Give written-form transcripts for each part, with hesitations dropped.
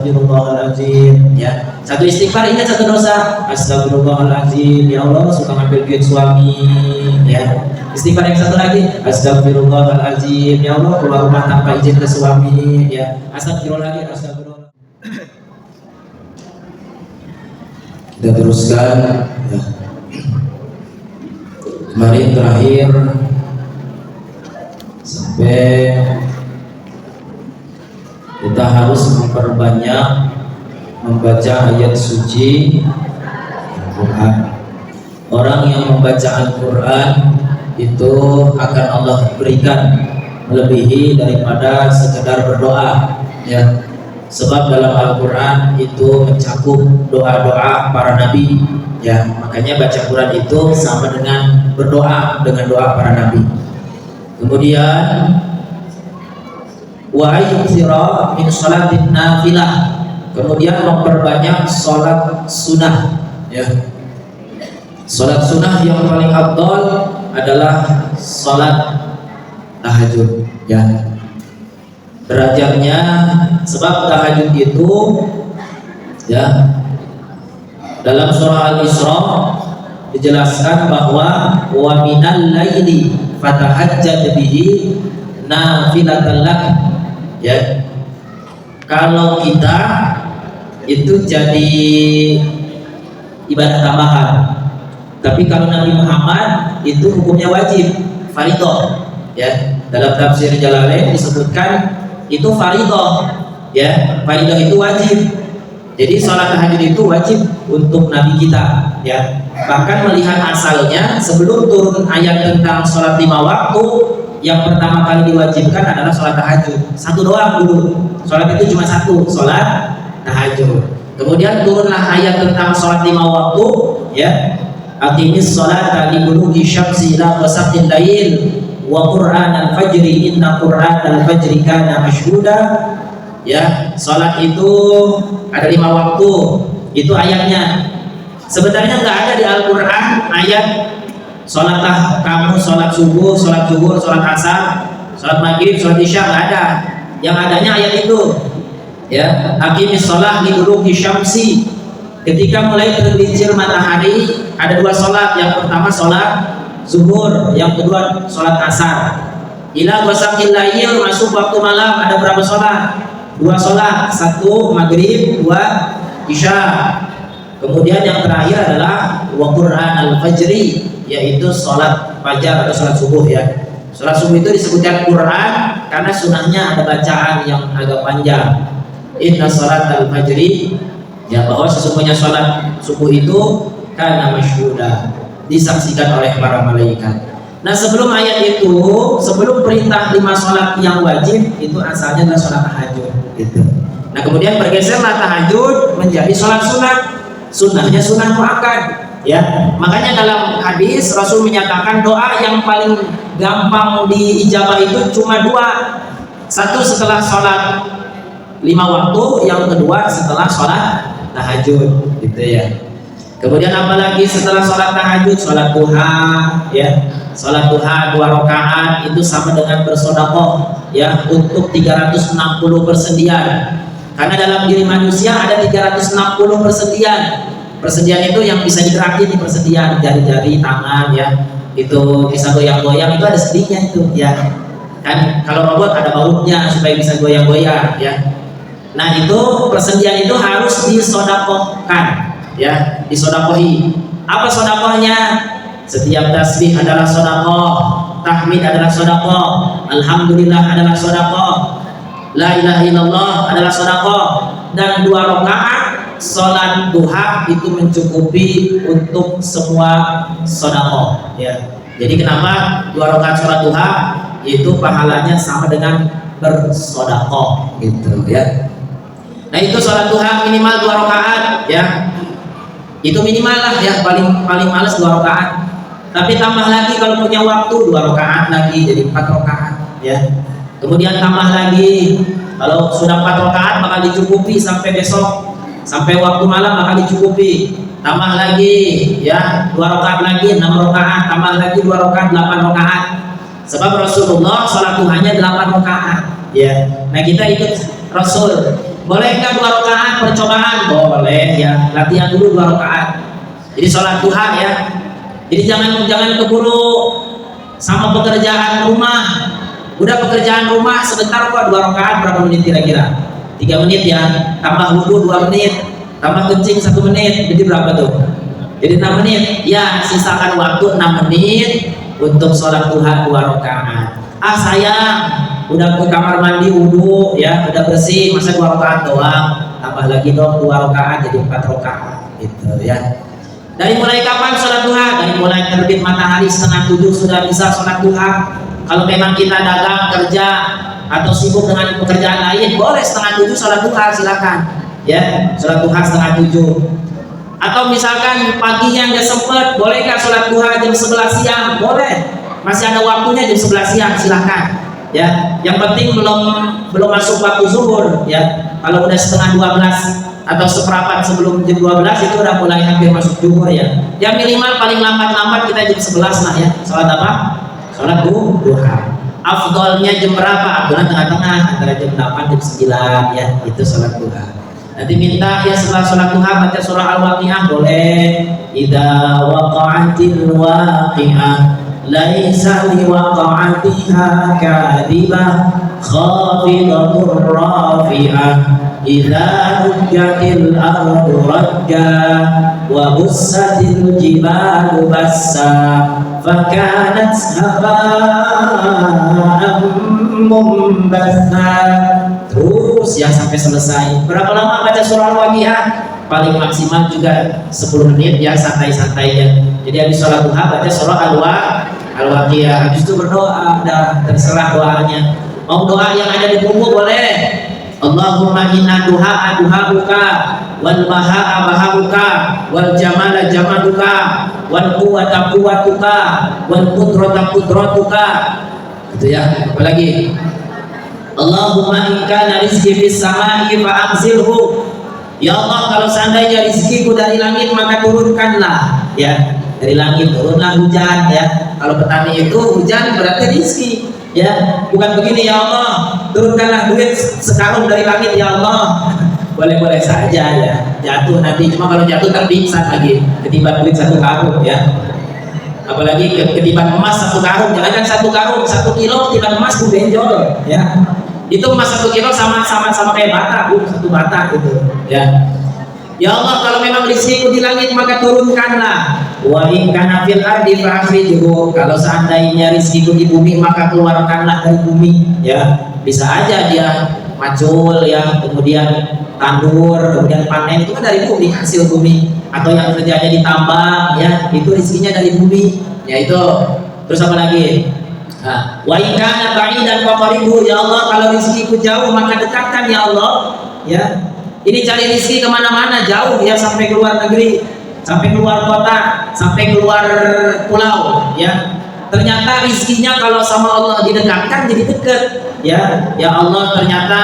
Astagfirullahaladzim, ya. Satu istighfar ingat satu dosa. Astagfirullahaladzim, ya Allah suka ngambil duit suami, ya. Istighfar yang satu lagi. Astagfirullahaladzim, ya Allah keluar rumah tanpa izin ke suami, ya. Astagfirullahaladzim, astagfirullah. Kita teruskan, ya. Kemarin terakhir sampai kita harus memperbanyak membaca ayat suci Al-Quran. Orang yang membaca Al-Quran itu akan Allah berikan melebihi daripada sekedar berdoa, ya. Sebab dalam Al-Quran itu mencakup doa-doa para nabi, ya. Makanya baca Quran itu sama dengan berdoa, dengan doa para nabi. Kemudian wa ayyuksira min sholatin nafilah, kemudian memperbanyak sholat sunnah, ya. Sholat sunnah yang paling afdal adalah sholat tahajud, ya. Derajatnya, sebab tahajud itu, ya, dalam surah Al-Isra dijelaskan bahwa wa minal laili fatahajjad bihi nafilatan lak, ya. Kalau kita itu jadi ibadah tambahan, tapi kalau Nabi Muhammad itu hukumnya wajib, fardhu, ya. Dalam tafsir Jalalain disebutkan itu fardhu, ya. Fardhu itu wajib. Jadi sholat tahajud itu wajib untuk Nabi kita, ya. Bahkan melihat asalnya sebelum turun ayat tentang sholat 5 waktu, yang pertama kali diwajibkan adalah sholat tahajud. Satu doang dulu. Sholat itu cuma satu, sholat tahajud. Kemudian turunlah ayat tentang sholat 5 waktu, ya. Aqimis sholata liduluki syamsi ila ghasaqil lail wa qur'anal fajri inna qur'anal fajri kana mashhuda, ya. Sholat itu ada 5 waktu, itu ayatnya. Sebenarnya nggak ada di Al-Quran ayat sholatlah kamu sholat subuh, sholat zuhur, sholat asar, sholat maghrib, sholat isya, nggak ada. Yang adanya ayat itu, ya. Aqimis sholah liduluki syamsi, ketika mulai tergelincir matahari ada 2 sholat. Yang pertama sholat zuhur, yang kedua sholat asar. Ila ghasaqil lail, masuk waktu malam, ada berapa sholat? 2 sholat, 1 maghrib, 2 isya. Kemudian yang terakhir adalah wa qur'anal fajri, yaitu sholat fajar atau sholat subuh, ya. Sholat subuh itu disebutkan Quran karena sunahnya ada bacaan yang agak panjang. Inna sholatal fajri, ya, bahwa sesungguhnya sholat subuh itu kana masyhuda, disaksikan oleh para malaikat. Nah, sebelum ayat itu, sebelum perintah 5 sholat yang wajib, itu asalnya adalah sholat tahajud, gitu. Nah, kemudian bergeserlah tahajud menjadi sholat sunat. Sunnahnya sunnah muakkad, ya. Makanya dalam hadis Rasul menyatakan doa yang paling gampang diijabah itu cuma 2. Satu setelah sholat 5 waktu, yang kedua setelah sholat tahajud, gitu, ya. Kemudian apalagi setelah sholat tahajud, sholat duha, ya. Sholat duha 2 rakaat itu sama dengan bersedekah, ya, untuk 360 persendian. Karena dalam diri manusia ada 360 persendian. Persendian itu yang bisa digerakin di persendian, jari-jari tangan, ya. Itu bisa goyang-goyang, itu ada sendinya itu, ya. Kan kalau robot ada bautnya supaya bisa goyang-goyang, ya. Nah, itu persendian itu harus disedekahkan, ya, disedekahi. Apa sedekahnya? Setiap tasbih adalah sedekah, tahmid adalah sedekah, alhamdulillah adalah sedekah, la ilaha illallah adalah sedekah, dan 2 rakaat sholat duha itu mencukupi untuk semua sedekah, ya. Jadi kenapa 2 rakaat sholat duha itu pahalanya sama dengan bersedekah, gitu, ya. Nah, itu sholat duha minimal 2 rakaat, ya. Itu minimal lah, ya, paling males 2 rakaat. Tapi tambah lagi kalau punya waktu 2 rakaat lagi jadi 4 rakaat, ya. Kemudian tambah lagi kalau sudah 4 rakaat bakal dicukupi sampai besok, sampai waktu malam bakal dicukupi. Tambah lagi, ya, 2 rakaat lagi 6 rakaat, tambah lagi 2 rakaat 8 rakaat. Sebab Rasulullah sholat duhanya 8 rakaat, ya. Nah, kita ikut Rasul Boleh nggak 2 rakaat percobaan? Boleh ya, latihan dulu 2 rakaat. Jadi sholat duha ya. Jadi jangan keburu sama pekerjaan rumah. Udah pekerjaan rumah sebentar kok, 2 rakaat berapa menit kira-kira? 3 menit ya, tambah wudu 2 menit, tambah kencing 1 menit, jadi berapa tuh? Jadi 6 menit. Ya, sisakan waktu 6 menit untuk sholat duha 2 rakaat. Ah sayang, udah ke kamar mandi wudu ya, udah bersih, masa 2 rakaat doang? Tambah lagi dong 2 rakaat jadi 4 rakaat gitu ya. Dari mulai kapan sholat duha? Dari mulai terbit matahari 6:30 sudah bisa sholat duha. Kalau memang kita dagang, kerja atau sibuk dengan pekerjaan lain, boleh 6:30 sholat duha, silakan ya, sholat duha 6:30. Atau misalkan paginya nggak sempet, boleh nggak sholat duha jam 11 siang? Boleh, masih ada waktunya jam 11 siang, silahkan ya. Yang penting belum masuk waktu zuhur ya. Kalau udah setengah 12 atau seperempat sebelum jam 12 itu udah mulai hampir masuk zuhur ya. Ya minimal paling lambat kita jam 11 lah ya. Sholat apa? Sholat duha. Afdolnya jam berapa? Afdolnya tengah-tengah antara jam 8 jam 9 ya, itu sholat duha. Nanti minta ya setelah sholat duha baca surah Al-Waqi'ah boleh. Idza waqa'atil waqi'ah laisa liwaqa'atiha kadhibah khafidatur rafi'ah idza rujjatil ardu rajja wa bussatil jibalu bassa fakanat haba'an mumbatha. Terus ya sampai selesai. Berapa lama baca surah Al-Waqi'ah? Paling maksimal juga 10 menit ya, santai-santai ya. Jadi habis sholat duha baca surah Al-Waqi'ah. Habis itu berdoa, dah terserah doanya. Mau doa yang ada di buku boleh. Allahumma inna duha'uka wal baha'a baharuka wal jamala jamaluka wal quwwata quwwatuka wal qudrata qudratuka. Gitu ya. Apalagi Allahumma in kana rizqi fis sama'i fa anzilhu. Ya Allah, kalau seandainya rizkiku dari langit maka turunkanlah ya. Dari langit turunlah hujan ya. Kalau petani itu hujan berarti rizki ya. Bukan begini, ya Allah turunkanlah duit sekarung dari langit ya Allah. Boleh-boleh saja ya, jatuh nanti. Cuma kalau jatuh terpingsan lagi, ketiban duit 1 karung ya. Apalagi ketiban emas 1 karung. Jangan 1 karung, 1 kilo ketiban emas ku benjol ya. Itu emas 1 kilo sama kayak bata, 1 bata gitu ya. Ya Allah, kalau memang rizkiku di langit maka turunkanlah. Wa in kana fil ardi fa'khrijhu. Kalau seandainya rizkiku di bumi maka keluarkanlah dari bumi ya. Bisa aja dia macul ya, kemudian tandur, kemudian panen, itu kan dari bumi, hasil bumi. Atau yang kerjanya di tambang ya, itu rizkinya dari bumi ya itu. Terus apa lagi? Wa in kana ba'idan faqribhu. Ya Allah, kalau rizkiku jauh maka dekatkan ya Allah ya. Ini cari rizki kemana-mana jauh ya, sampai keluar negeri, sampai keluar kota, sampai keluar pulau ya. Ternyata rizkinya kalau sama Allah didekatkan jadi dekat ya. Ya Allah, ternyata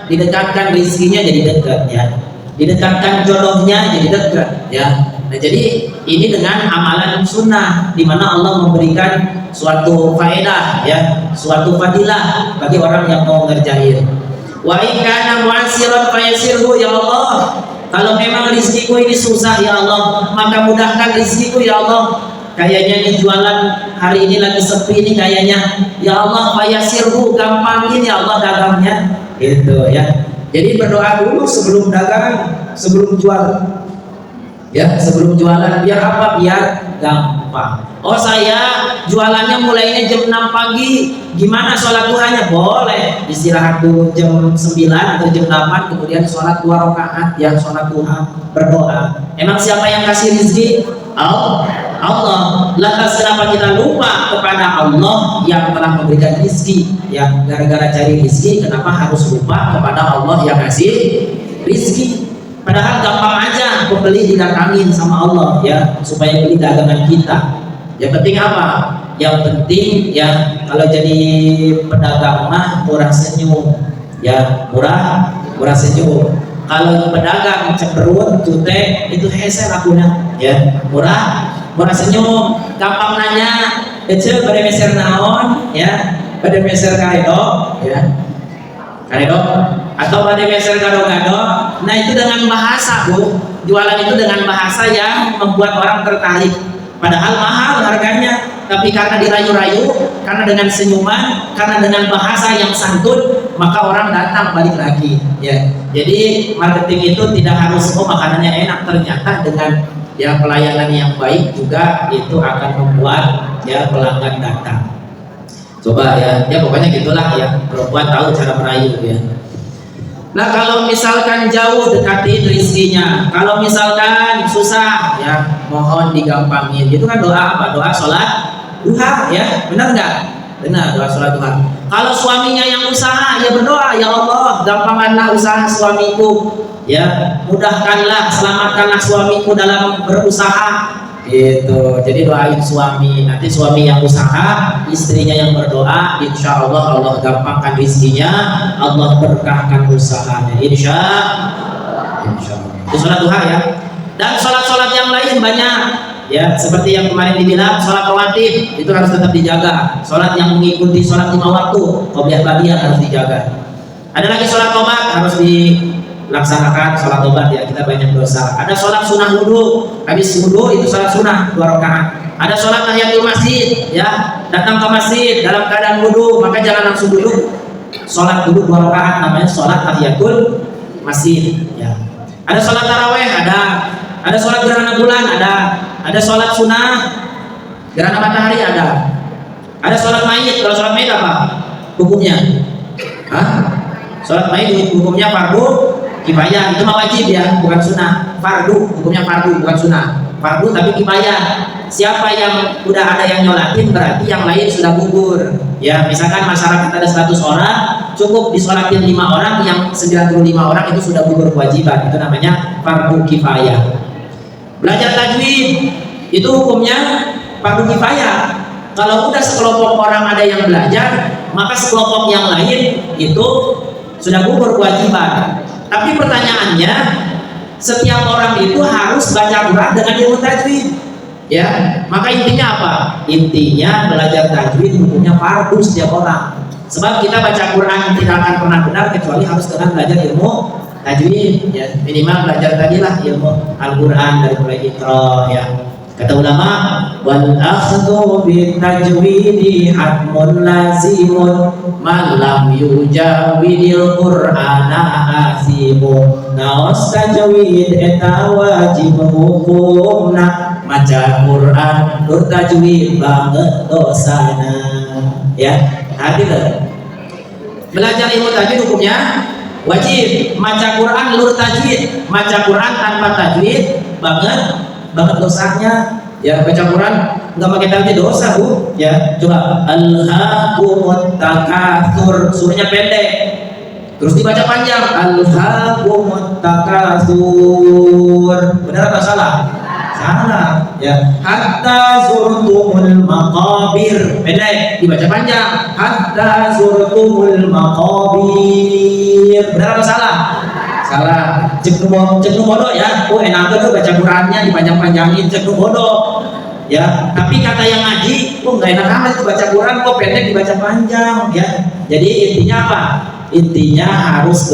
didekatkan rizkinya jadi dekat ya. Didekatkan jodohnya jadi dekat ya. Nah, jadi ini dengan amalan sunnah di mana Allah memberikan suatu faedah ya, suatu fadilah bagi orang yang mau ngerjain. Wa in kana mu'assiran fayasirhu. Ya Allah, kalau memang rizkiku ini susah ya Allah, maka mudahkan rizkiku ya Allah. Kayaknya ini jualan hari ini lagi sepi nih kayaknya. Ya Allah, fayasirhu, gampangin ya Allah dagangnya. Gitu ya. Jadi berdoa dulu sebelum dagang, sebelum jual. Ya, sebelum jualan biar apa? Biar gampang. Oh, saya jualannya mulainya jam 6 pagi. Gimana sholat duhanya? Boleh istirahat dulu jam 9 atau jam 8, kemudian sholat 2 rakaat ya, sholat duha, berdoa. Emang siapa yang kasih rezeki? Allah. Lantas kenapa kita lupa kepada Allah yang telah memberikan rezeki? Ya, gara-gara cari rezeki kenapa harus lupa kepada Allah yang kasih rezeki? Padahal gampang aja pembeli didatangin sama Allah ya, supaya beli dagangan kita. Yang penting apa? Yang penting ya, kalau jadi pedagang mah murah senyum ya, murah senyum. Kalau pedagang cenderung cutek, itu hese lakunya ya. Murah senyum, gampang nanya, kecil pada meser naon ya, pada meser karedok ya, karedok atau pada meser gado-gado. Nah itu dengan bahasa Bu, jualan itu dengan bahasa yang membuat orang tertarik, padahal mahal harganya, tapi karena dirayu-rayu, karena dengan senyuman, karena dengan bahasa yang santun, maka orang datang balik lagi ya. Jadi marketing itu tidak harus makanannya enak, ternyata dengan ya pelayanan yang baik juga itu akan membuat ya pelanggan datang. Coba ya pokoknya gitulah ya, perempuan tahu cara merayu ya. Nah kalau misalkan jauh, dekatin rizkinya. Kalau misalkan susah ya mohon digampangin. Itu kan doa apa? Doa sholat duha ya, benar nggak? Benar, doa sholat duha. Kalau suaminya yang usaha ya berdoa, ya Allah gampangkanlah usaha suamiku ya, mudahkanlah, selamatkanlah suamiku dalam berusaha gitu. Jadi doain suami, nanti suami yang usaha, istrinya yang berdoa, insya Allah Allah gampangkan rizkinya, Allah berkahkan usahanya, insya Allah. Itu sholat duha ya. Dan sholat-sholat yang lain banyak ya, seperti yang kemarin dibilang sholat rawatib itu harus tetap dijaga. Sholat yang mengikuti sholat 5 waktu, qobliyah ba'diyah harus dijaga. Ada lagi sholat tobat harus dilaksanakan, sholat tobat ya, kita banyak dosa. Ada sholat sunnah wudhu, habis wudhu itu sholat sunnah 2 rakaat. Ada sholat tahiyatul masjid ya, datang ke masjid dalam keadaan wudhu, maka jangan langsung duduk, sholat dulu 2 rakaat, namanya sholat tahiyatul masjid ya. Ada sholat taraweh, ada sholat gerhana bulan, ada sholat sunnah gerhana matahari, ada sholat mayit. Kalau sholat mayit apa hukumnya? Sholat mayit hukumnya fardu kifayah, itu mah wajib ya, bukan sunnah. Fardu, hukumnya fardu bukan sunnah. Fardu tapi kifayah. Siapa yang udah ada yang nyolatin berarti yang lain sudah gugur ya. Misalkan masyarakat ada 100 orang, cukup disolatin 5 orang, yang 95 orang itu sudah gugur kewajiban, itu namanya fardu kifayah. Belajar tajwid itu hukumnya fardu kifayah. Kalau udah sekelompok orang ada yang belajar, maka sekelompok yang lain itu sudah gugur kewajiban. Tapi pertanyaannya, setiap orang itu harus baca Quran dengan ilmu tajwid ya. Maka intinya apa? Intinya belajar tajwid hukumnya fardu setiap orang. Sebab kita baca Quran tidak akan pernah benar kecuali harus dengan belajar ilmu tajwid ya. Minimal belajar tadilah ilmu Al-Quran dari mulai Iqra ya. Kata ulama, wal akhdhu bit tajwidi hatmun lazimun man lam yujawidil qur'ana asimun. Naos tajwid eta wajib hukumna, maca Quran nur tajwid banget dosana ya. Hadir belajar ilmu tajwid hukumnya wajib, maca Quran nur tajwid, maca Quran tanpa tajwid banget dosanya ya. Baca Quran nggak pakai tajwid dosa Bu ya. Coba alhaakumut takatsur, surahnya pendek terus dibaca panjang, alhaakumut takatsur, benar atau salah? Salah ya. Hatta zurtumul maqabir, pendek dibaca panjang, hatta zurtumul maqabir, benar atau salah? Salah. Cek nu bodoh ya. Oh enak tuh baca Qurannya dipanjang-panjangin, cek nu bodoh ya. Tapi kata yang ngaji, oh nggak enak amat tuh baca Quran kok pendek dibaca panjang ya. Jadi intinya apa? Intinya harus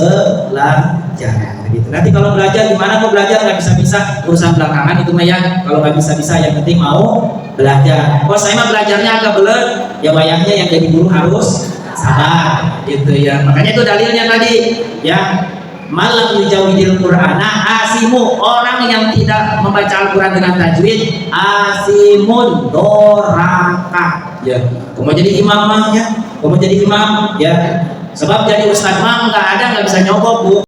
belajar gitu. Nanti kalau belajar gimana mau belajar nggak bisa urusan belakangan itu mah ya. Kalau nggak bisa yang penting mau belajar. Oh saya mah belajarnya agak belet ya, bayangnya yang jadi guru harus sabar gitu ya. Makanya itu dalilnya tadi ya. Malam yujawidil Qur'ana asimu, orang yang tidak membaca Al-Quran dengan tajwid asimun doraka ya. Kamu jadi imam mah ya, kamu jadi imam ya. Sebab jadi ustadz mah nggak bisa nyogok Bu.